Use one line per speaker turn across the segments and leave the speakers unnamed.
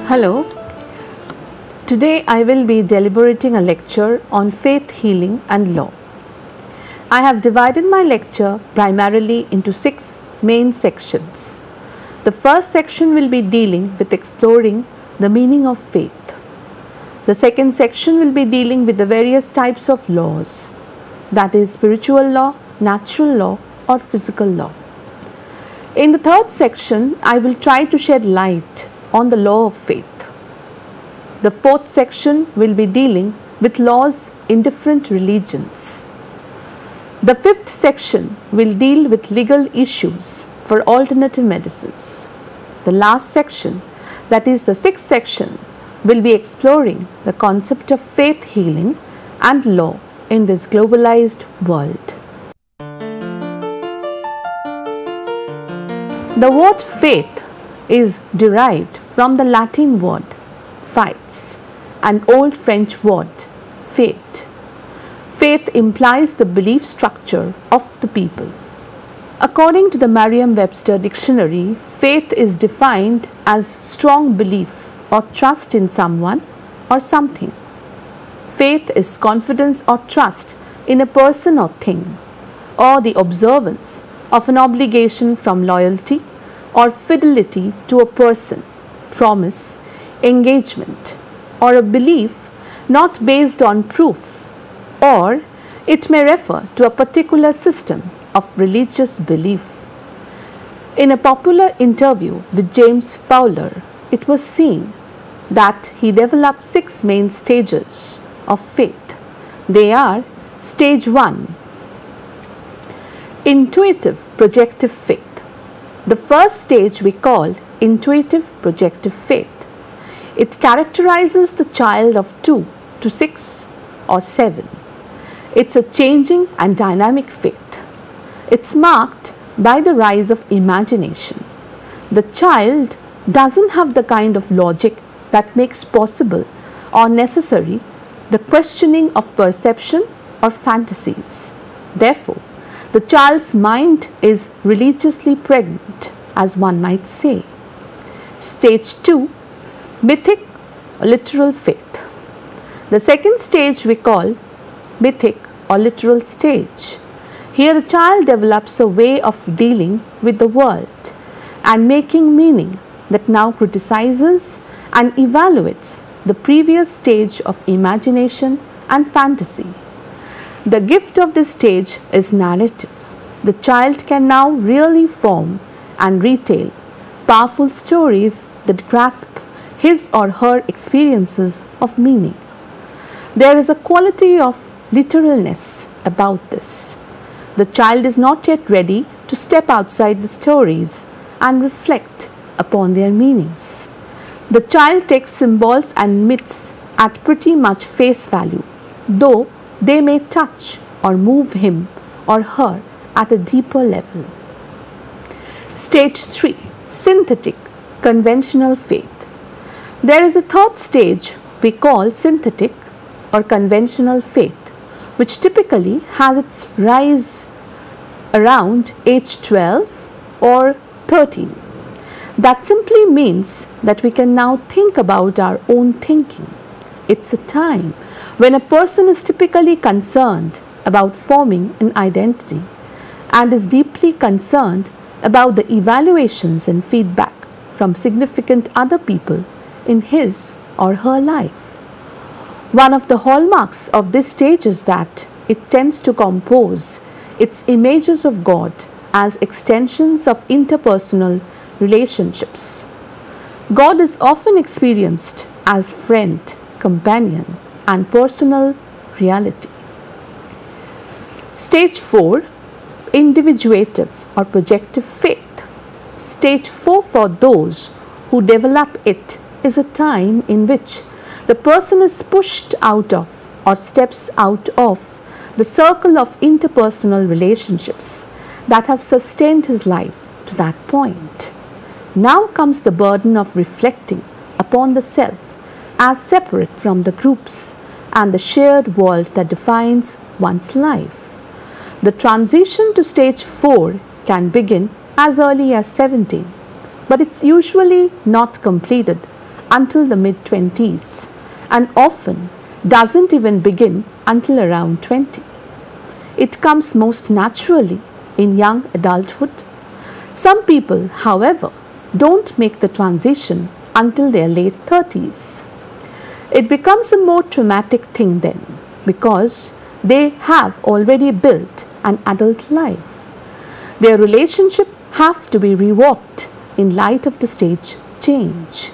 Hello. Today I will be deliberating a lecture on faith, healing and law. I have divided my lecture primarily into 6 main sections. The first section will be dealing with exploring the meaning of faith. The second section will be dealing with the various types of laws, that is spiritual law, natural law or physical law. In the third section, I will try to shed light on the law of faith. The fourth section will be dealing with laws in different religions. The fifth section will deal with legal issues for alternative medicines. The last section, that is the sixth section, will be exploring the concept of faith, healing and law in this globalized world. The word faith is derived from the Latin word fides, an old French word fate. Faith implies the belief structure of the people. According to the Merriam-Webster dictionary, faith is defined as strong belief or trust in someone or something. Faith is confidence or trust in a person or thing, or the observance of an obligation from loyalty or fidelity to a person, promise, engagement, or a belief not based on proof, or it may refer to a particular system of religious belief. In a popular interview with James Fowler, it was seen that he developed 6 main stages of faith. They are: Stage 1, intuitive projective faith. The first stage we call intuitive projective faith. It characterizes the child of 2 to 6 or 7. It's a changing and dynamic faith. It's marked by the rise of imagination. The child doesn't have the kind of logic that makes possible or necessary the questioning of perception or fantasies. Therefore, the child's mind is religiously pregnant, as one might say. Stage 2, mythic or literal faith. The second stage we call mythic or literal stage. Here the child develops a way of dealing with the world and making meaning that now criticizes and evaluates the previous stage of imagination and fantasy. The gift of this stage is narrative. The child can now really form and retell powerful stories that grasp his or her experiences of meaning. There is a quality of literalness about this. The child is not yet ready to step outside the stories and reflect upon their meanings. The child takes symbols and myths at pretty much face value, though they may touch or move him or her at a deeper level. Stage 3, synthetic conventional faith. There is a third stage we call synthetic or conventional faith, which typically has its rise around age 12 or 13. That simply means that we can now think about our own thinking. It's a time when a person is typically concerned about forming an identity and is deeply concerned about the evaluations and feedback from significant other people in his or her life. One of the hallmarks of this stage is that it tends to compose its images of God as extensions of interpersonal relationships. God is often experienced as friend, companion, and personal reality. Stage 4, individuative or projective faith. Stage 4 for those who develop it is a time in which the person is pushed out of or steps out of the circle of interpersonal relationships that have sustained his life to that point. Now comes the burden of reflecting upon the self as separate from the groups and the shared world that defines one's life. The transition to stage 4 can begin as early as 17, but it's usually not completed until the mid-20s and often doesn't even begin until around 20. It comes most naturally in young adulthood. Some people, however, don't make the transition until their late 30s. It becomes a more traumatic thing then because they have already built an adult life. Their relationship have to be reworked in light of the stage change.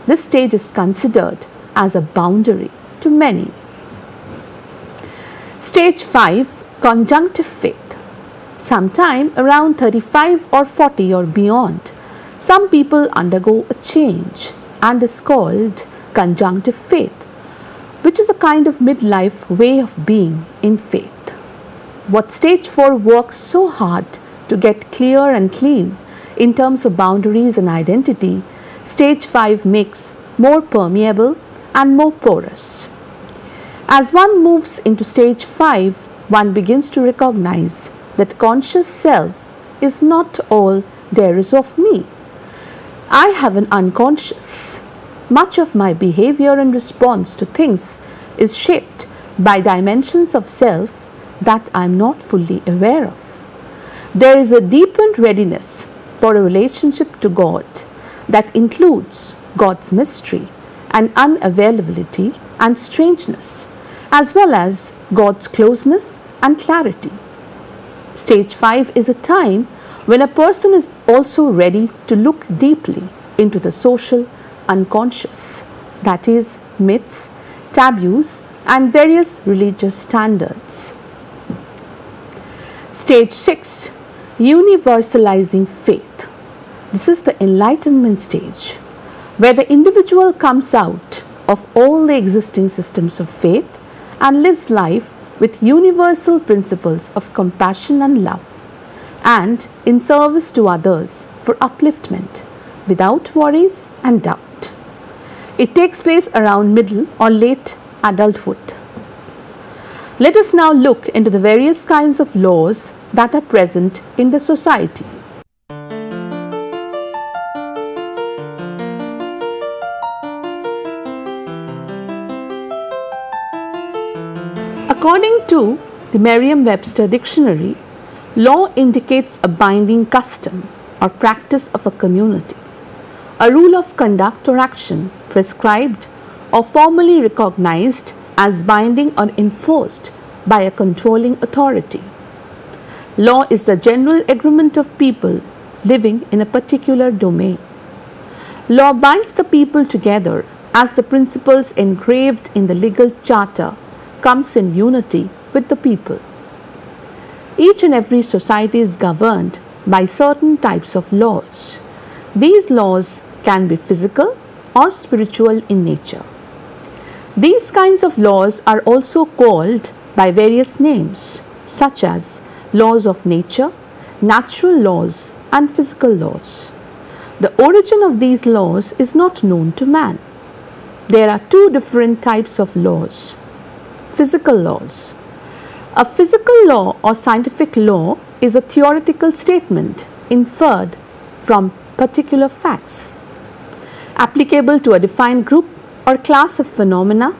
This stage is considered as a boundary to many. Stage 5, conjunctive faith. Sometime around 35 or 40 or beyond, some people undergo a change and is called conjunctive faith, which is a kind of midlife way of being in faith. What stage 4 works so hard to get clear and clean in terms of boundaries and identity, stage 5 makes more permeable and more porous. As one moves into stage 5, one begins to recognize that conscious self is not all there is of me. I have an unconscious. Much of my behavior and response to things is shaped by dimensions of self that I am not fully aware of. There is a deepened readiness for a relationship to God that includes God's mystery and unavailability and strangeness, as well as God's closeness and clarity. Stage 5 is a time when a person is also ready to look deeply into the social unconscious, that is, myths, taboos, and various religious standards. Stage 6, universalizing faith. This is the enlightenment stage, where the individual comes out of all the existing systems of faith and lives life with universal principles of compassion and love, and in service to others for upliftment, without worries and doubt. It takes place around middle or late adulthood. Let us now look into the various kinds of laws that are present in the society. According to the Merriam-Webster dictionary, law indicates a binding custom or practice of a community, a rule of conduct or action prescribed or formally recognized as binding or enforced by a controlling authority. Law is the general agreement of people living in a particular domain. Law binds the people together as the principles engraved in the legal charter comes in unity with the people. Each and every society is governed by certain types of laws. These laws can be physical or spiritual in nature. These kinds of laws are also called by various names, such as laws of nature, natural laws, and physical laws. The origin of these laws is not known to man. There are two different types of laws. Physical laws. A physical law or scientific law is a theoretical statement inferred from particular facts, applicable to a defined group or class of phenomena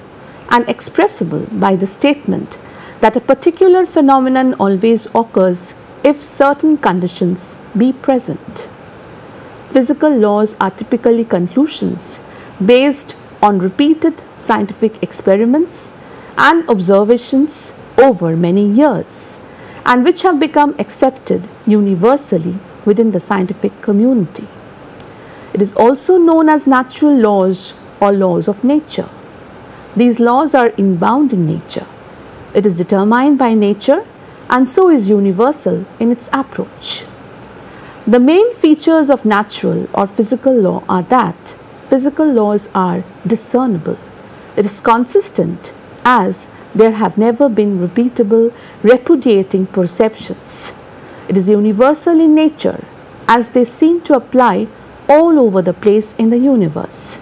and expressible by the statement that a particular phenomenon always occurs if certain conditions be present. Physical laws are typically conclusions based on repeated scientific experiments and observations over many years, and which have become accepted universally within the scientific community. It is also known as natural laws or laws of nature. These laws are inbound in nature. It is determined by nature and so is universal in its approach. The main features of natural or physical law are that physical laws are discernible. It is consistent as there have never been repeatable repudiating perceptions. It is universal in nature as they seem to apply all over the place in the universe.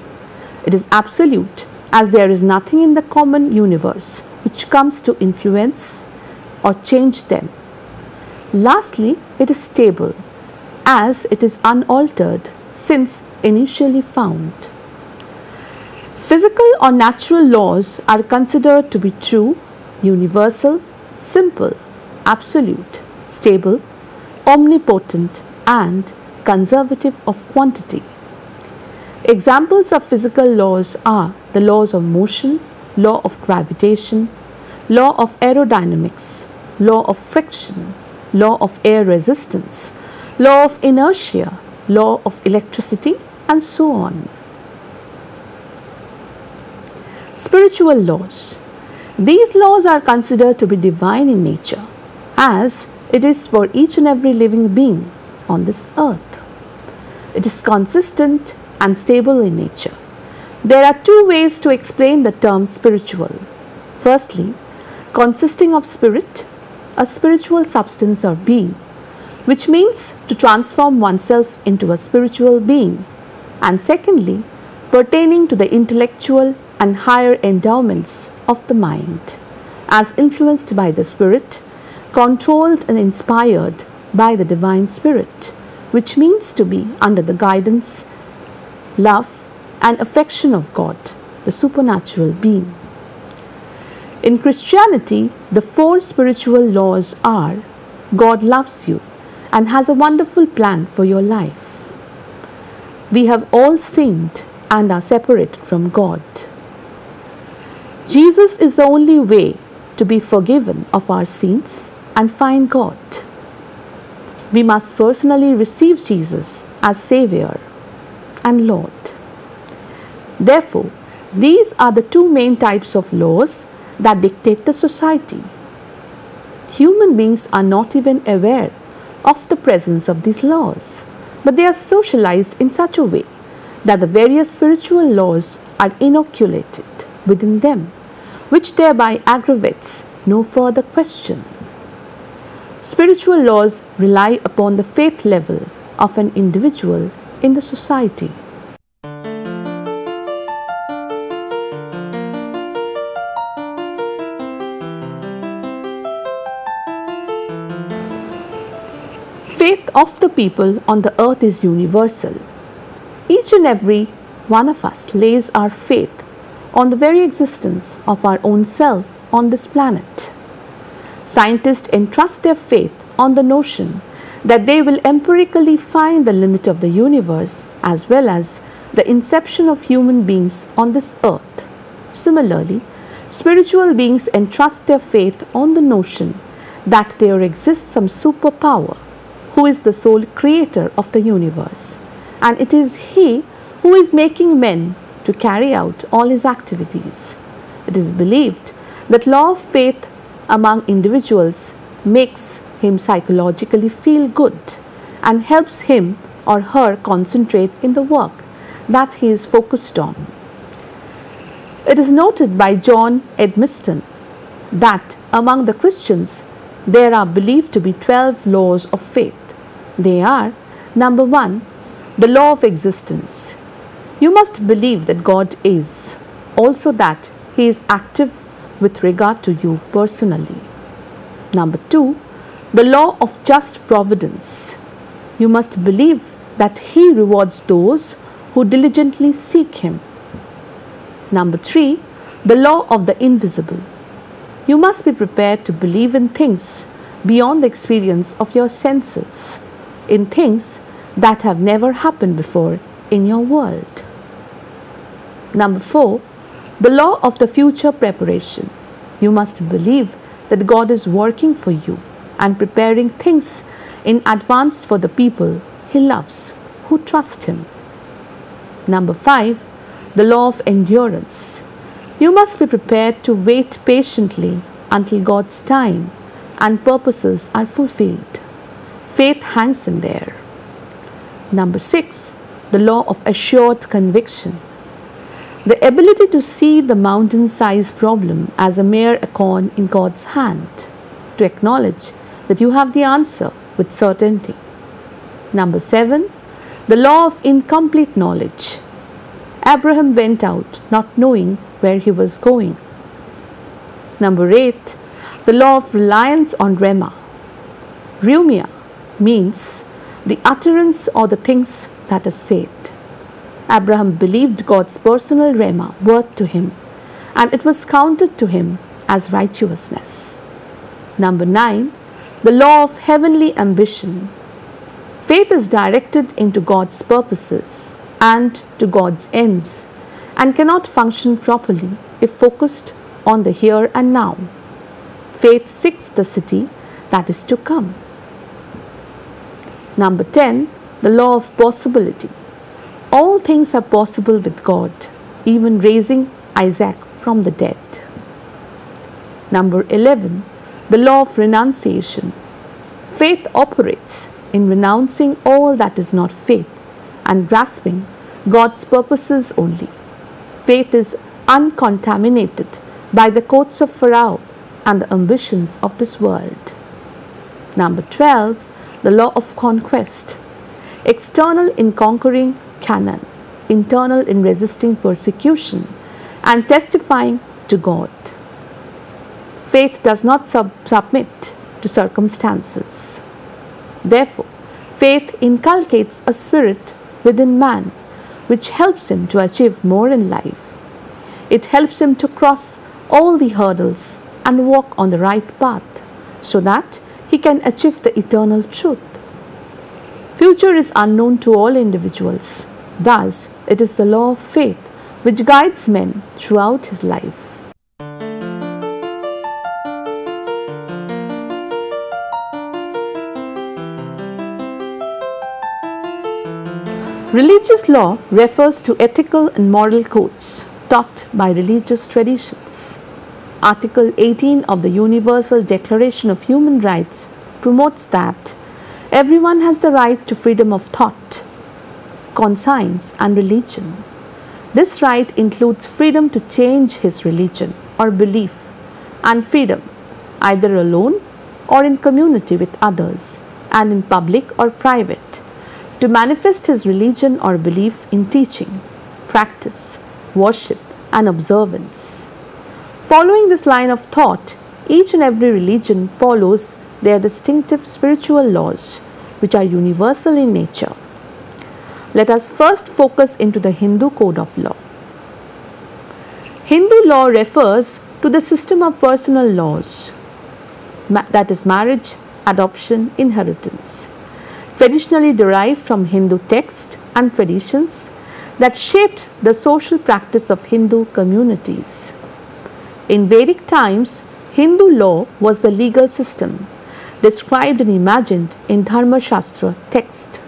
It is absolute as there is nothing in the common universe which comes to influence or change them. Lastly, it is stable as it is unaltered since initially found. Physical or natural laws are considered to be true, universal, simple, absolute, stable, omnipotent, and conservative of quantity. Examples of physical laws are the laws of motion, law of gravitation, law of aerodynamics, law of friction, law of air resistance, law of inertia, law of electricity, and so on. Spiritual laws. These laws are considered to be divine in nature, as it is for each and every living being on this earth. It is consistent and stable in nature. There are two ways to explain the term spiritual. Firstly, consisting of spirit, a spiritual substance or being, which means to transform oneself into a spiritual being. And secondly, pertaining to the intellectual and higher endowments of the mind, as influenced by the Spirit, controlled and inspired by the Divine Spirit, which means to be under the guidance, love, and affection of God, the supernatural being. In Christianity, the four spiritual laws are: God loves you and has a wonderful plan for your life. We have all sinned and are separate from God. Jesus is the only way to be forgiven of our sins and find God. We must personally receive Jesus as Savior and Lord. Therefore, these are the two main types of laws that dictate the society. Human beings are not even aware of the presence of these laws, but they are socialized in such a way that the various spiritual laws are inoculated within them, which thereby aggravates no further question. Spiritual laws rely upon the faith level of an individual in the society. Faith of the people on the earth is universal. Each and every one of us lays our faith on the very existence of our own self on this planet. Scientists entrust their faith on the notion that they will empirically find the limit of the universe as well as the inception of human beings on this earth. Similarly, spiritual beings entrust their faith on the notion that there exists some superpower who is the sole creator of the universe, and it is he who is making men to carry out all his activities. It is believed that law of faith among individuals makes him psychologically feel good and helps him or her concentrate in the work that he is focused on. It is noted by John Edmiston that among the Christians there are believed to be 12 laws of faith. They are: number 1, the law of existence. You must believe that God is, also that He is active with regard to you personally. Number 2, the law of just providence. You must believe that He rewards those who diligently seek Him. Number 3, the law of the invisible. You must be prepared to believe in things beyond the experience of your senses, in things that have never happened before in your world. Number 4, the law of the future preparation. You must believe that God is working for you and preparing things in advance for the people He loves who trust Him. Number 5, the law of endurance. You must be prepared to wait patiently until God's time and purposes are fulfilled. Faith hangs in there. Number 6, the law of assured conviction. The ability to see the mountain-sized problem as a mere acorn in God's hand, to acknowledge that you have the answer with certainty. Number 7, the law of incomplete knowledge. Abraham went out not knowing where he was going. Number 8, the law of reliance on Rhema. Rhumia means the utterance or the things that are said. Abraham believed God's personal rhema word to him, and it was counted to him as righteousness. Number 9. The law of heavenly ambition. Faith is directed into God's purposes and to God's ends, and cannot function properly if focused on the here and now. Faith seeks the city that is to come. Number 10. The law of possibility. All things are possible with God, even raising Isaac from the dead. Number 11. The law of renunciation. Faith operates in renouncing all that is not faith and grasping God's purposes only. Faith is uncontaminated by the courts of Pharaoh and the ambitions of this world. Number 12. The law of conquest. External in conquering Canaan, internal in resisting persecution and testifying to God. Faith does not submit to circumstances. Therefore, faith inculcates a spirit within man which helps him to achieve more in life. It helps him to cross all the hurdles and walk on the right path so that he can achieve the eternal truth. Future is unknown to all individuals. Thus, it is the law of faith which guides man throughout his life. Religious law refers to ethical and moral codes taught by religious traditions. Article 18 of the Universal Declaration of Human Rights promotes that everyone has the right to freedom of thought, conscience, and religion. This right includes freedom to change his religion or belief, and freedom either alone or in community with others, and in public or private, to manifest his religion or belief in teaching, practice, worship, and observance. Following this line of thought, each and every religion follows their distinctive spiritual laws, which are universal in nature. Let us first focus into the Hindu code of law. Hindu law refers to the system of personal laws, that is marriage, adoption, inheritance, traditionally derived from Hindu texts and traditions that shaped the social practice of Hindu communities. In Vedic times, Hindu law was the legal system described and imagined in Dharma Shastra text.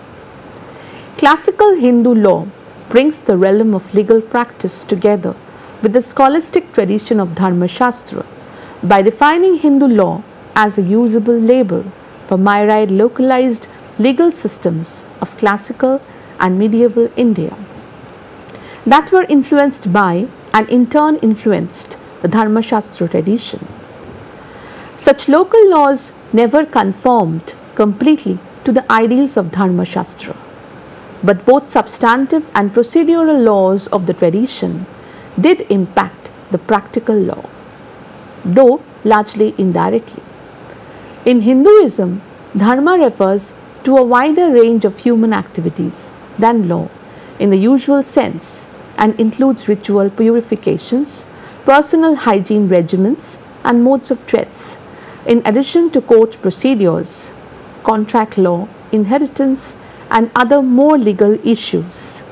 Classical Hindu law brings the realm of legal practice together with the scholastic tradition of Dharma Shastra by defining Hindu law as a usable label for myriad localized legal systems of classical and medieval India that were influenced by and in turn influenced the Dharma Shastra tradition. Such local laws never conformed completely to the ideals of Dharma Shastra, but both substantive and procedural laws of the tradition did impact the practical law, though largely indirectly. In Hinduism, Dharma refers to a wider range of human activities than law in the usual sense and includes ritual purifications, personal hygiene regimens, and modes of dress, in addition to court procedures, contract law, inheritance, and other more legal issues.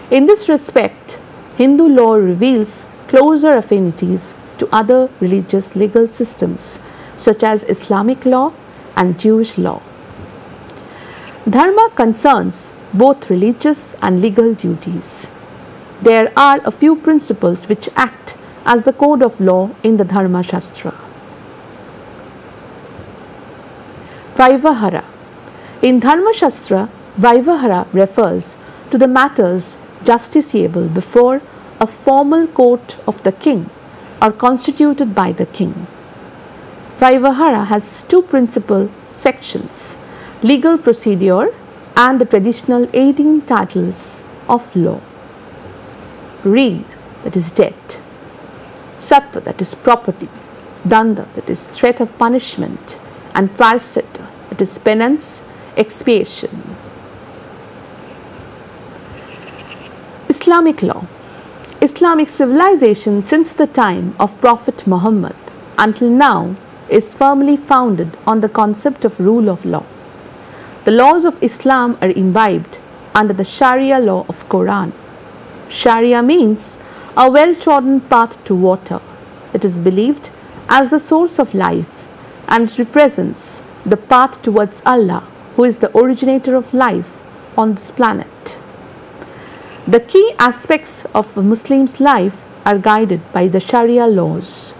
In this respect, Hindu law reveals closer affinities to other religious legal systems such as Islamic law and Jewish law. Dharma concerns both religious and legal duties. There are a few principles which act as the code of law in the Dharma Shastra. Vaivahara. In Dharma Shastra, Vaivahara refers to the matters justiciable before a formal court of the king or constituted by the king. Vaivahara has two principal sections: legal procedure and the traditional 18 titles of law. Rin, that is debt; Sattva, that is property; Danda, that is threat of punishment; and Prayaschitta, that is penance, expiation. Islamic law. Islamic civilization since the time of Prophet Muhammad until now is firmly founded on the concept of rule of law. The laws of Islam are imbibed under the Sharia law of Quran. Sharia means a well-trodden path to water. It is believed as the source of life and represents the path towards Allah, who is the originator of life on this planet. The key aspects of a Muslim's life are guided by the Sharia laws.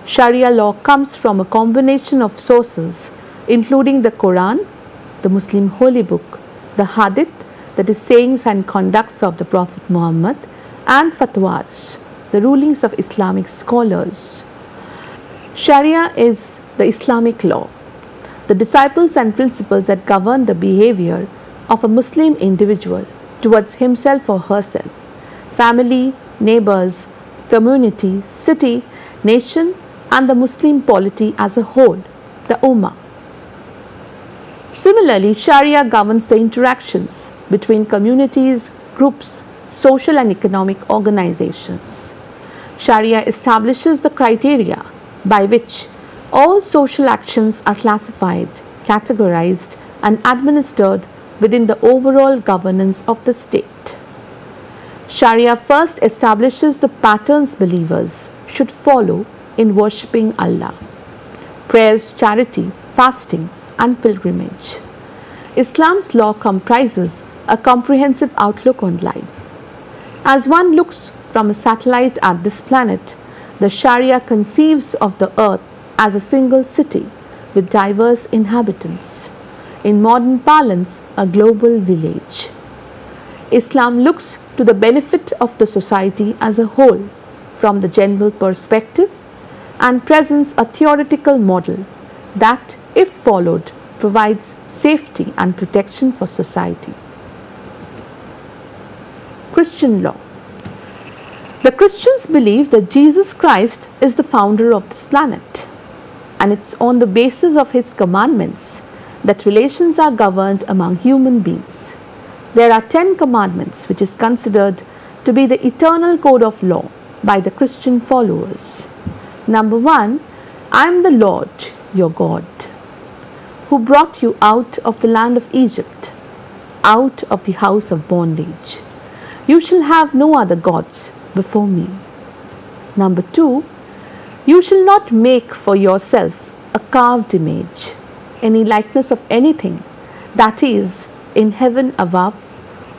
Sharia law comes from a combination of sources including the Quran, the Muslim holy book, the Hadith, that is sayings and conducts of the Prophet Muhammad, and fatwas, the rulings of Islamic scholars. Sharia is the Islamic law, the disciples and principles that govern the behavior of a Muslim individual towards himself or herself, family, neighbors, community, city, nation, and the Muslim polity as a whole, the Ummah. Similarly, Sharia governs the interactions between communities, groups, social and economic organizations. Sharia establishes the criteria by which all social actions are classified, categorized, and administered within the overall governance of the state. Sharia first establishes the patterns believers should follow in worshipping Allah: prayers, charity, fasting, and pilgrimage. Islam's law comprises a comprehensive outlook on life. As one looks from a satellite at this planet, the Sharia conceives of the earth as a single city with diverse inhabitants. In modern parlance, a global village. Islam looks to the benefit of the society as a whole from the general perspective and presents a theoretical model that, if followed, provides safety and protection for society. Christian law. The Christians believe that Jesus Christ is the founder of this planet, and it's on the basis of his commandments that relations are governed among human beings. There are 10 commandments which is considered to be the eternal code of law by the Christian followers. Number 1, I am the Lord your God, who brought you out of the land of Egypt, out of the house of bondage. You shall have no other gods before me. Number 2, you shall not make for yourself a carved image, any likeness of anything that is in heaven above,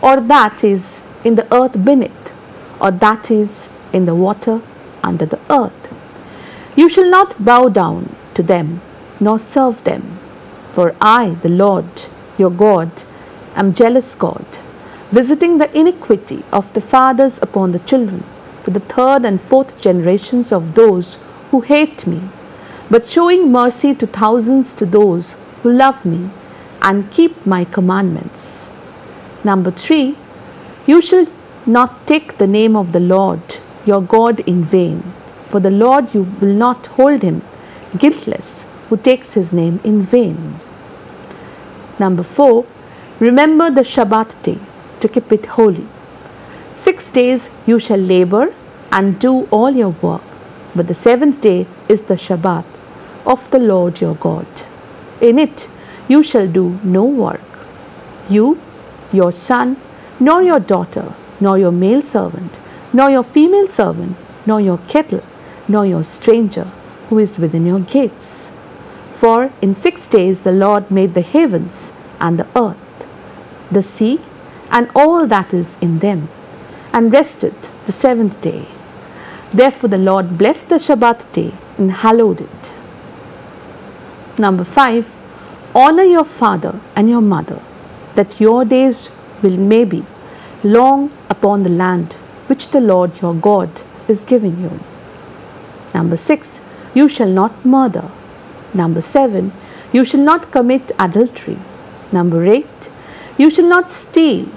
or that is in the earth beneath, or that is in the water under the earth. You shall not bow down to them, nor serve them. For I, the Lord, your God, am jealous God, visiting the iniquity of the fathers upon the children, to the 3rd and 4th generations of those who hate me, but showing mercy to thousands to those who love me and keep my commandments. Number 3, you shall not take the name of the Lord your God in vain, for the Lord you will not hold him guiltless who takes his name in vain. Number 4, remember the Shabbat day to keep it holy. 6 days you shall labor and do all your work, but the 7th day is the Shabbat of the Lord your God. In it you shall do no work, you, your son, nor your daughter, nor your male servant, nor your female servant, nor your cattle, nor your stranger who is within your gates. For in 6 days the Lord made the heavens and the earth, the sea, and all that is in them, and rested the 7th day. Therefore the Lord blessed the Shabbat day and hallowed it. Number 5, honor your father and your mother, that your days will maybe long upon the land which the Lord your God is giving you. Number 6, you shall not murder. Number 7, you shall not commit adultery. Number 8, you shall not steal.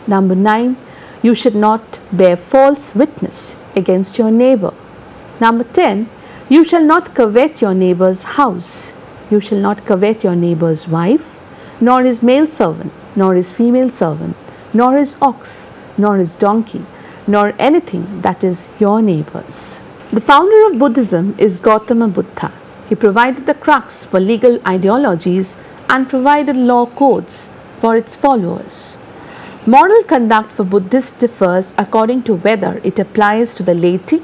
Number 9, you should not bear false witness against your neighbor. Number 10, you shall not covet your neighbor's house. You shall not covet your neighbor's wife, nor his male servant, nor his female servant, nor his ox, nor his donkey, nor anything that is your neighbor's. The founder of Buddhism is Gautama Buddha. He provided the crux for legal ideologies and provided law codes for its followers. Moral conduct for Buddhists differs according to whether it applies to the laity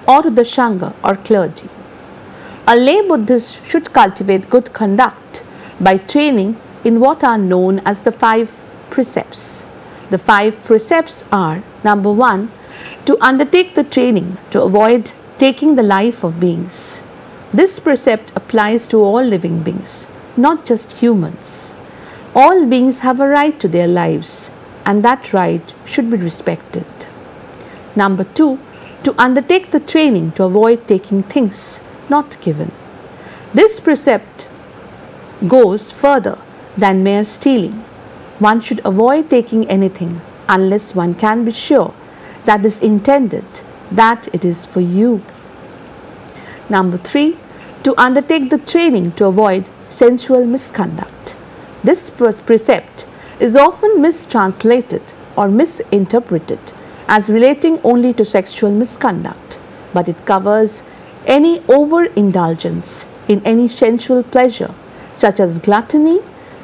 or to the Sangha or clergy. A lay Buddhist should cultivate good conduct by training in what are known as the 5 precepts. The 5 precepts are: number 1, to undertake the training to avoid taking the life of beings. This precept applies to all living beings, not just humans. All beings have a right to their lives, and that right should be respected. Number 2, to undertake the training to avoid taking things not given. This precept goes further than mere stealing. One should avoid taking anything unless one can be sure that is intended, that it is for you. Number 3, to undertake the training to avoid sensual misconduct. This precept is often mistranslated or misinterpreted as relating only to sexual misconduct, but it covers any overindulgence in any sensual pleasure, such as gluttony,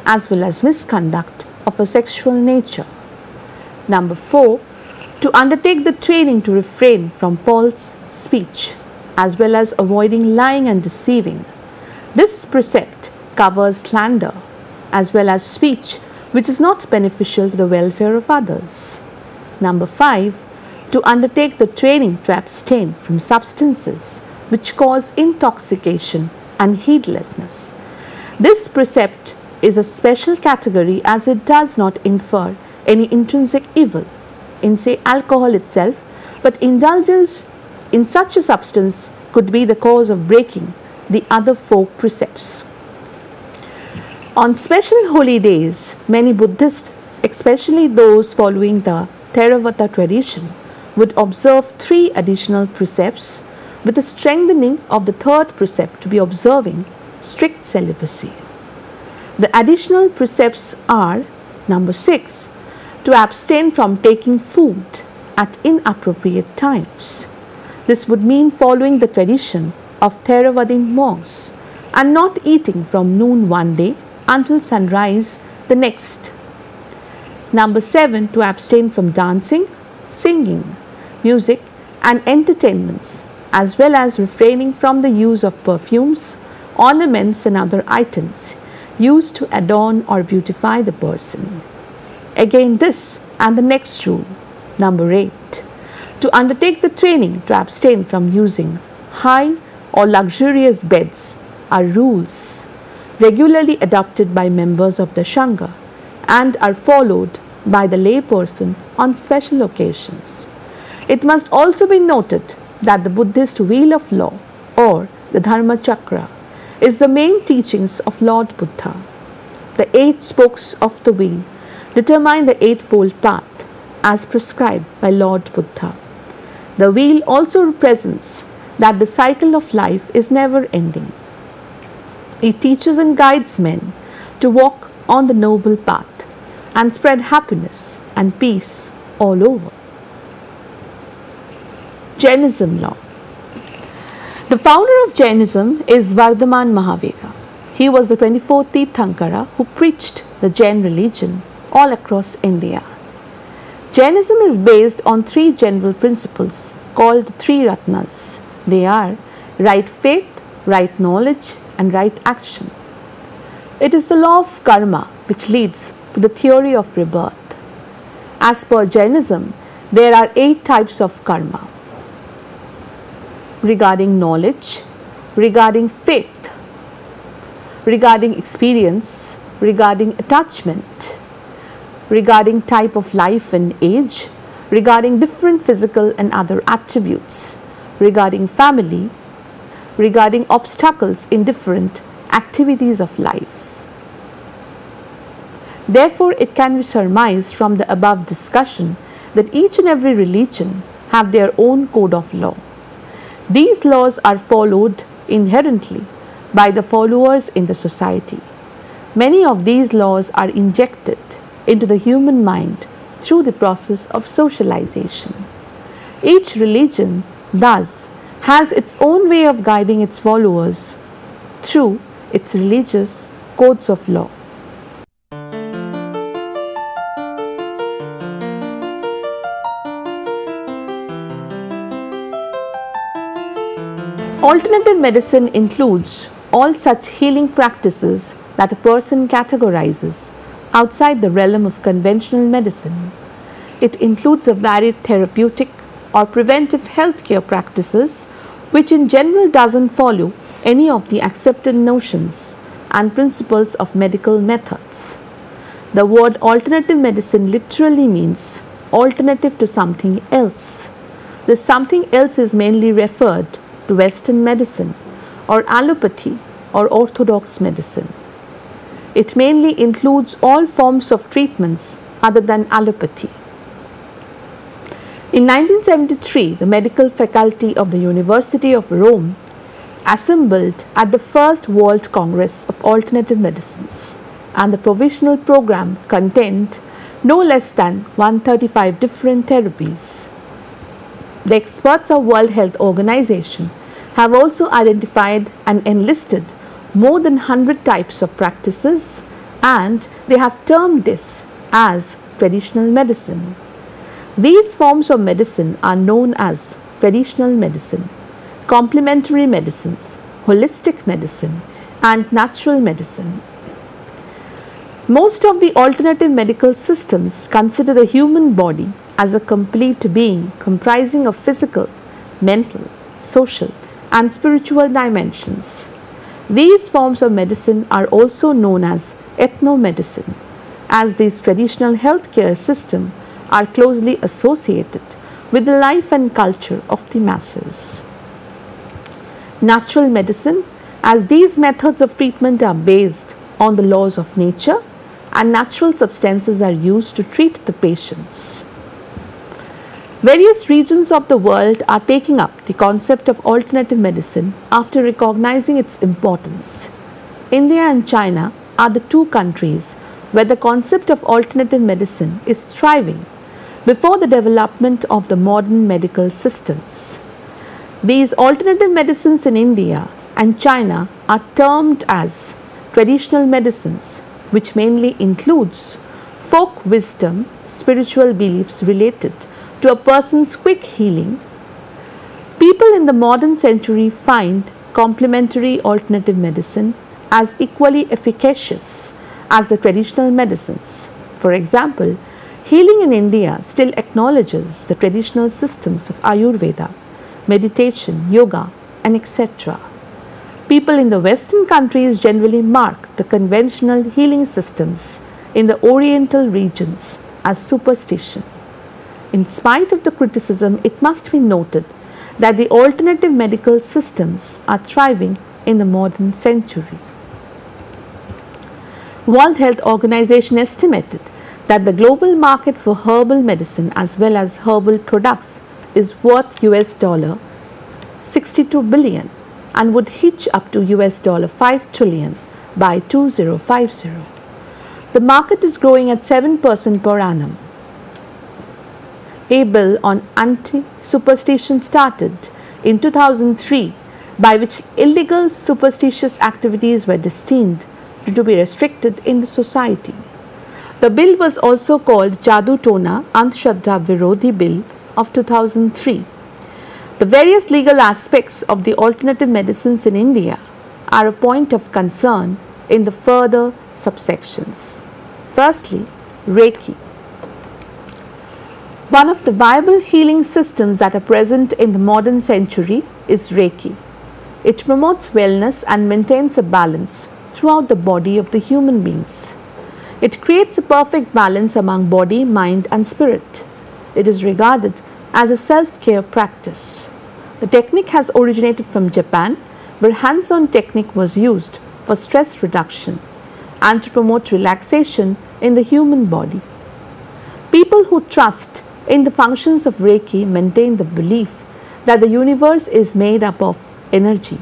as well as misconduct of a sexual nature. Number 4, to undertake the training to refrain from false speech, as well as avoiding lying and deceiving. This precept covers slander, as well as speech which is not beneficial to the welfare of others. Number 5, to undertake the training to abstain from substances which cause intoxication and heedlessness. This precept is a special category as it does not infer any intrinsic evil in, say, alcohol itself, but indulgence in such a substance could be the cause of breaking the other 4 precepts. On special holy days, many Buddhists, especially those following the Theravada tradition, would observe 3 additional precepts, with the strengthening of the 3rd precept to be observing strict celibacy. The additional precepts are: number 6, to abstain from taking food at inappropriate times. This would mean following the tradition of Theravadin monks and not eating from noon one day until sunrise the next. Number 7, to abstain from dancing, singing, music and entertainments, as well as refraining from the use of perfumes, ornaments and other items used to adorn or beautify the person. Again, this and the next rule. Number 8, to undertake the training to abstain from using high or luxurious beds are rules regularly adopted by members of the Sangha and are followed by the layperson on special occasions. It must also be noted that the Buddhist wheel of law, or the Dharma Chakra, is the main teachings of Lord Buddha. The 8 spokes of the wheel determine the eightfold path as prescribed by Lord Buddha. The wheel also represents that the cycle of life is never ending. It teaches and guides men to walk on the noble path and spread happiness and peace all over. Jainism law. The founder of Jainism is Vardhaman Mahavira. He was the 24th Tirthankara who preached the Jain religion all across India. Jainism is based on 3 general principles called 3 Ratnas. They are right faith, right knowledge and right action. It is the law of karma which leads to the theory of rebirth. As per Jainism, there are 8 types of karma: regarding knowledge, regarding faith, regarding experience, regarding attachment, regarding type of life and age, regarding different physical and other attributes, regarding family, regarding obstacles in different activities of life. Therefore, it can be surmised from the above discussion that each and every religion have their own code of law. These laws are followed inherently by the followers in the society. Many of these laws are injected into the human mind through the process of socialization. Each religion, thus, has its own way of guiding its followers through its religious codes of law. Alternative medicine includes all such healing practices that a person categorizes outside the realm of conventional medicine. It includes a varied therapeutic or preventive healthcare practices which in general doesn't follow any of the accepted notions and principles of medical methods. The word alternative medicine literally means alternative to something else. This something else is mainly referred to Western medicine or allopathy or orthodox medicine. It mainly includes all forms of treatments other than allopathy. In 1973, the medical faculty of the University of Rome assembled at the First World Congress of Alternative Medicines, and the provisional program contained no less than 135 different therapies. The experts of World Health Organization have also identified and enlisted more than 100 types of practices, and they have termed this as traditional medicine. These forms of medicine are known as traditional medicine, complementary medicines, holistic medicine, and natural medicine. Most of the alternative medical systems consider the human body as a complete being comprising of physical, mental, social, and spiritual dimensions. These forms of medicine are also known as ethnomedicine, as these traditional healthcare systems are closely associated with the life and culture of the masses. Natural medicine, as these methods of treatment are based on the laws of nature and natural substances are used to treat the patients. Various regions of the world are taking up the concept of alternative medicine after recognizing its importance. India and China are the two countries where the concept of alternative medicine is thriving before the development of the modern medical systems. These alternative medicines in India and China are termed as traditional medicines, which mainly includes folk wisdom, spiritual beliefs related to a person's quick healing. People in the modern century find complementary alternative medicine as equally efficacious as the traditional medicines. For example, healing in India still acknowledges the traditional systems of Ayurveda, meditation, yoga, and etc. People in the Western countries generally mark the conventional healing systems in the Oriental regions as superstition. In spite of the criticism, it must be noted that the alternative medical systems are thriving in the modern century. World Health Organization estimated that the global market for herbal medicine as well as herbal products is worth $62 billion and would hitch up to $5 trillion by 2050. The market is growing at 7% per annum. A bill on anti-superstition started in 2003, by which illegal superstitious activities were destined to be restricted in the society. The bill was also called Jadoo Tona Andhshraddha Virodhi Bill of 2003. The various legal aspects of the alternative medicines in India are a point of concern in the further subsections. Firstly, Reiki. One of the viable healing systems that are present in the modern century is Reiki. It promotes wellness and maintains a balance throughout the body of the human beings. It creates a perfect balance among body, mind, and spirit. It is regarded as a self-care practice. The technique has originated from Japan, where hands-on technique was used for stress reduction and to promote relaxation in the human body. People who trust in the functions of Reiki maintain the belief that the universe is made up of energy,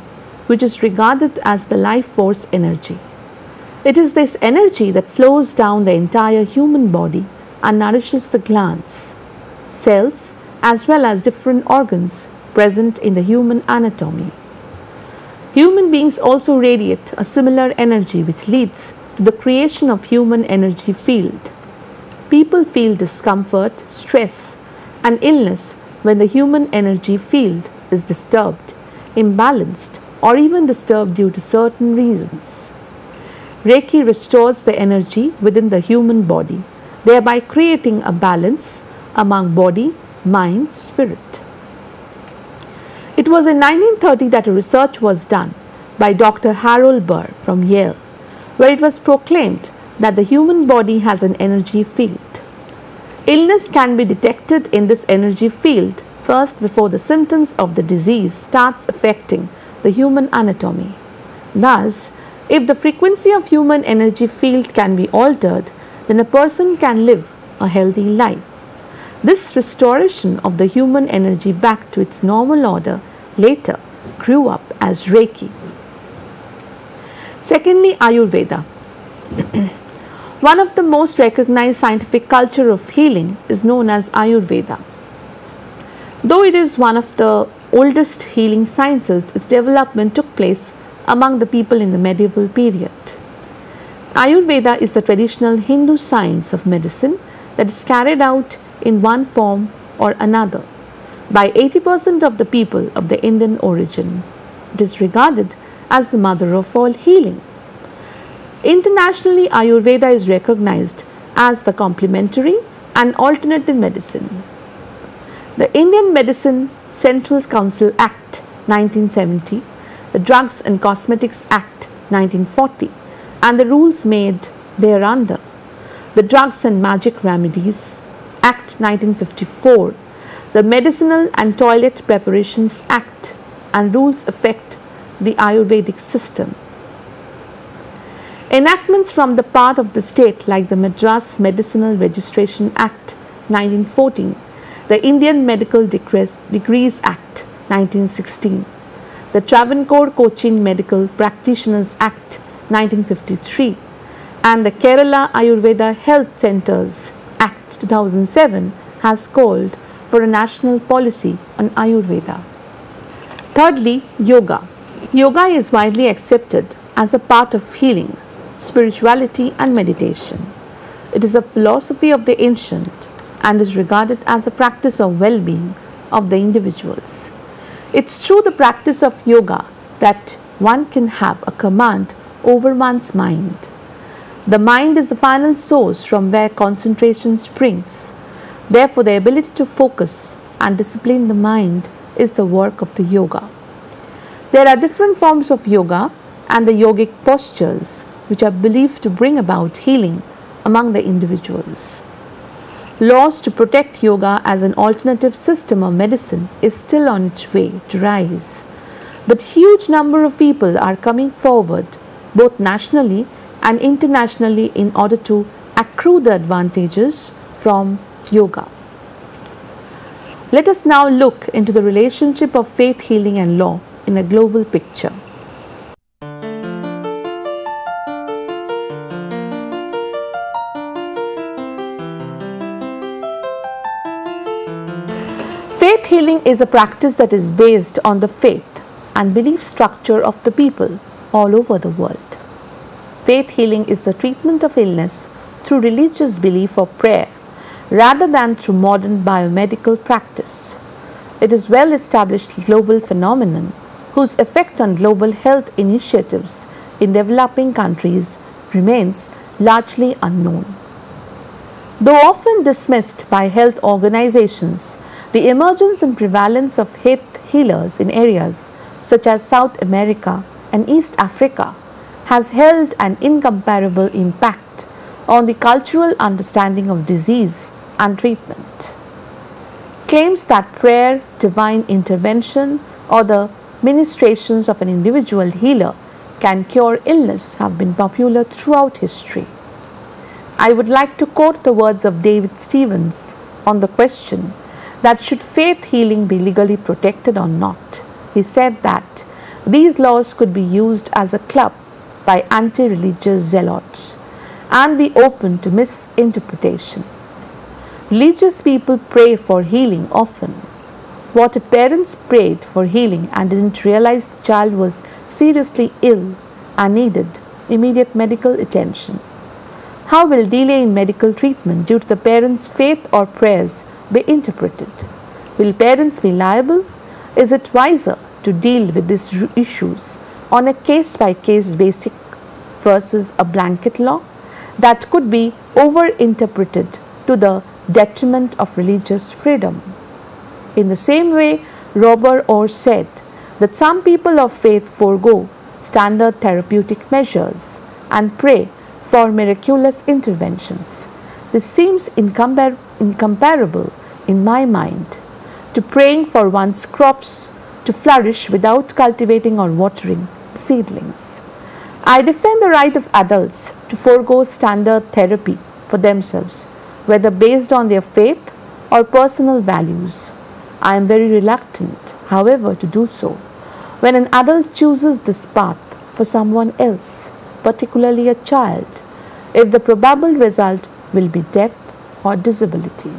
which is regarded as the life force energy. It is this energy that flows down the entire human body and nourishes the glands, cells, as well as different organs present in the human anatomy. Human beings also radiate a similar energy which leads to the creation of human energy field. People feel discomfort, stress, and illness when the human energy field is disturbed, imbalanced, or even disturbed due to certain reasons. Reiki restores the energy within the human body, thereby creating a balance among body, mind, spirit. It was in 1930 that a research was done by Dr. Harold Burr from Yale, where it was proclaimed that the human body has an energy field. Illness can be detected in this energy field first before the symptoms of the disease starts affecting the human anatomy. Thus, if the frequency of human energy field can be altered, then a person can live a healthy life. This restoration of the human energy back to its normal order later grew up as Reiki. Secondly, Ayurveda. One of the most recognized scientific culture of healing is known as Ayurveda. Though it is one of the oldest healing sciences, its development took place among the people in the medieval period. Ayurveda is the traditional Hindu science of medicine that is carried out in one form or another by 80% of the people of the Indian origin. It is regarded as the mother of all healing. Internationally, Ayurveda is recognized as the complementary and alternative medicine. The Indian Medicine Central Council Act 1970, the Drugs and Cosmetics Act 1940, and the rules made thereunder, the Drugs and Magic Remedies Act 1954, the Medicinal and Toilet Preparations Act, and rules affect the Ayurvedic system. Enactments from the part of the state like the Madras Medicinal Registration Act 1914, the Indian Medical Degrees Act 1916, the Travancore Cochin Medical Practitioners Act 1953, and the Kerala Ayurveda Health Centres Act 2007 has called for a national policy on Ayurveda. Thirdly, Yoga. Yoga is widely accepted as a part of healing, spirituality and meditation. It is a philosophy of the ancient and is regarded as the practice of well-being of the individuals. It's through the practice of yoga that one can have a command over one's mind. The mind is the final source from where concentration springs. Therefore, the ability to focus and discipline the mind is the work of the yoga. There are different forms of yoga and the yogic postures which are believed to bring about healing among the individuals. Laws to protect yoga as an alternative system of medicine is still on its way to rise. But huge number of people are coming forward both nationally and internationally in order to accrue the advantages from yoga. Let us now look into the relationship of faith, healing and law in a global picture. Faith healing is a practice that is based on the faith and belief structure of the people all over the world. Faith healing is the treatment of illness through religious belief or prayer rather than through modern biomedical practice. It is well established global phenomenon whose effect on global health initiatives in developing countries remains largely unknown. Though often dismissed by health organizations, the emergence and prevalence of faith healers in areas such as South America and East Africa has held an incomparable impact on the cultural understanding of disease and treatment. Claims that prayer, divine intervention, or the ministrations of an individual healer can cure illness have been popular throughout history. I would like to quote the words of David Stevens on the question that should faith healing be legally protected or not. He said that these laws could be used as a club by anti-religious zealots and be open to misinterpretation. Religious people pray for healing often. What if parents prayed for healing and didn't realize the child was seriously ill and needed immediate medical attention? How will delay in medical treatment due to the parents' faith or prayers be interpreted? Will parents be liable? Is it wiser to deal with these issues on a case-by-case basis versus a blanket law that could be over-interpreted to the detriment of religious freedom? In the same way, Robert Orr said that some people of faith forego standard therapeutic measures and pray for miraculous interventions. This seems incomparable in my mind to praying for one's crops to flourish without cultivating or watering seedlings. I defend the right of adults to forego standard therapy for themselves, whether based on their faith or personal values. I am very reluctant, however, to do so when an adult chooses this path for someone else, particularly a child, if the probable result will be death or disability.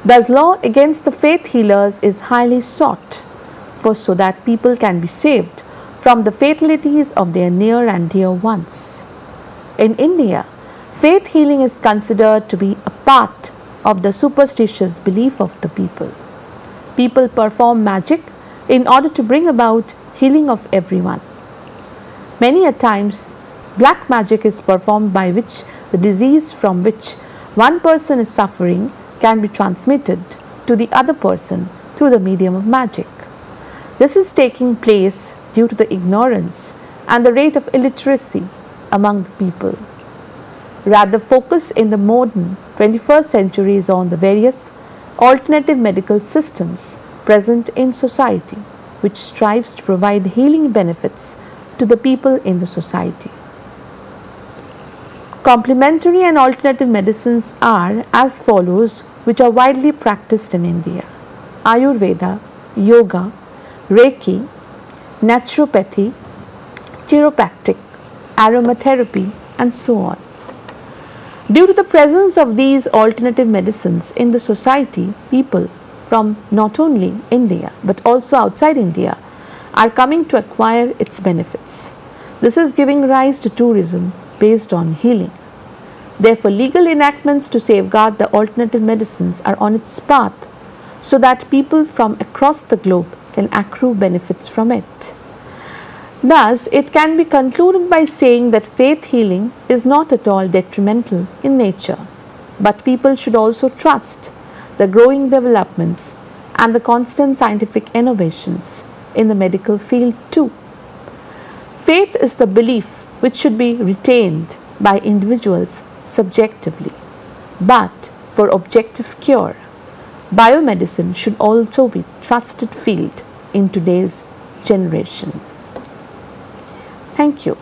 Thus, law against the faith healers is highly sought for so that people can be saved from the fatalities of their near and dear ones. In India, faith healing is considered to be a part of the superstitious belief of the people. People perform magic in order to bring about healing of everyone. Many a times, black magic is performed by which the disease from which one person is suffering can be transmitted to the other person through the medium of magic. This is taking place due to the ignorance and the rate of illiteracy among the people. Rather, focus in the modern 21st century is on the various alternative medical systems present in society, which strives to provide healing benefits to the people in the society. Complementary and alternative medicines are as follows, which are widely practiced in India: Ayurveda, Yoga, Reiki, Naturopathy, Chiropractic, Aromatherapy, and so on. Due to the presence of these alternative medicines in the society, people from not only India but also outside India are coming to acquire its benefits. This is giving rise to tourism based on healing. Therefore, legal enactments to safeguard the alternative medicines are on its path so that people from across the globe can accrue benefits from it. Thus, it can be concluded by saying that faith healing is not at all detrimental in nature, but people should also trust the growing developments and the constant scientific innovations in the medical field too. Faith is the belief which should be retained by individuals subjectively, but for objective cure, biomedicine should also be a trusted field in today's generation. Thank you.